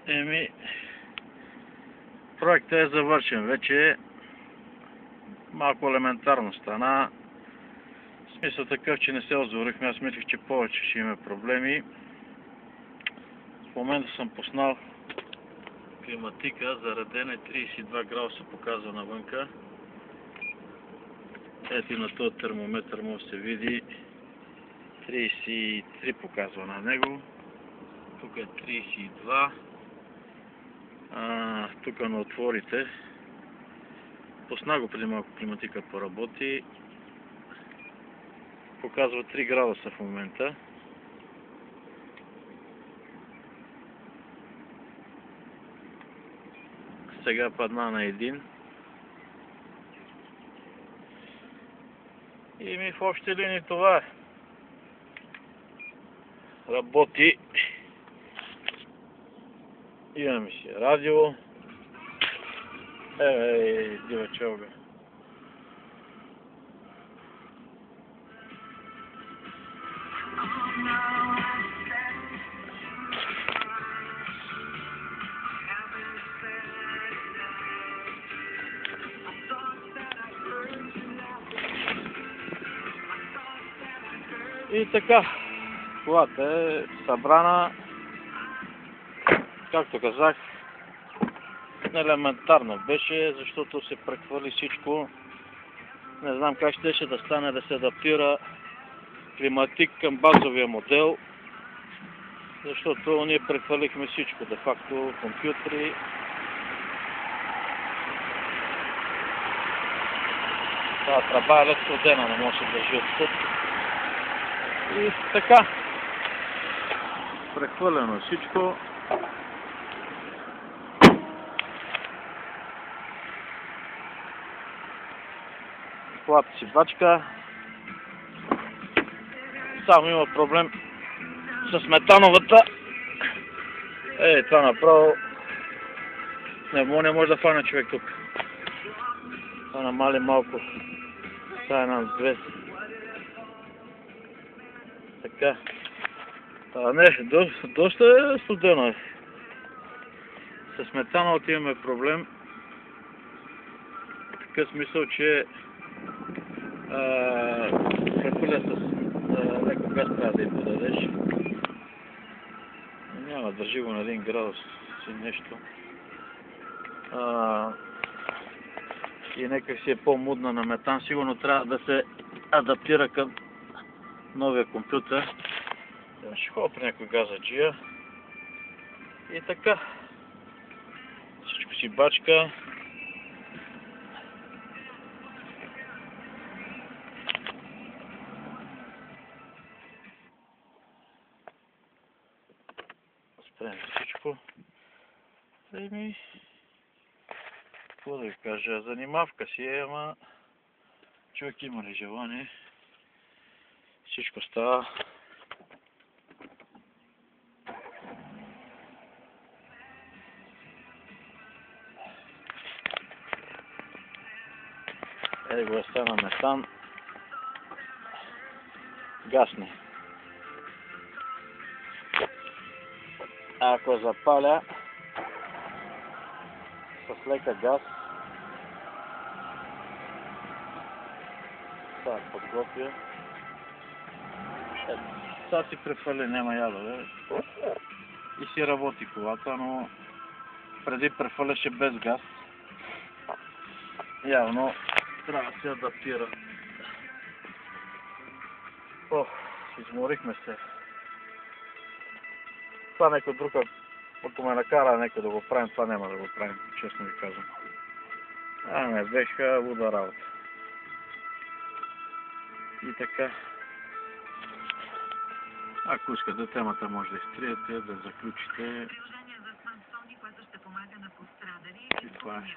Еми, проектът е завършен вече. Малко елементарно стана. В смисъл такъв, че не се озорихме. Аз мислих, че повече ще има проблеми. В момента съм пуснал климатика, заредена 32 градуса показва навънка. Ето и на този термометър може да се види 33 показва на него. Тук е 32. Тук на отворите. Пусна го преди малко климатика поработи. Показва 3 градуса в момента. Сега падна на 1. И ми в общи линии това е. Работи. Имаме си радио. Дива чалга. И така, колата е събрана, както казах, елементарно беше, защото се прехвърли всичко. Не знам как ще да стане да се адаптира климатик към базовия модел, защото ние прехвърлихме всичко, де факто компютри. Тази тръба е електродена, не може да се държи от тук. И така, прехвърлено всичко. Колата си бачка. Само има проблем с метановата. Това направо не може да фане човек тук. Това намали малко. Това е на 2. Така. Доста е студено. С метаналата имаме проблем. В такъв смисъл, че прехвърля с леко газ трябва да им подадеш. Няма, държи го на 1 градус си нещо. И нека си е по-мудна на метан. Сигурно трябва да се адаптира към новия компютър. Ще ходя при някой газаджия. И така. Всичко си бачка. Спрем всичко. Какво да ви кажа? Занимавка си е, ама човек има ли желание? Всичко става. Го е стана метан. Гасне. Ако запаля с лека газ, това подготвя. Сега си прехвърли, няма ядове. И си работи колата, но преди прехвърляше без газ. Явно трябва да се адаптира. Изморихме се. Това някой друг, ако ме накара някой да го правим, това няма да го правим, честно ви казвам. Не беше луда работа. И така. Ако искате темата, може да изтриете, да заключите. И това е.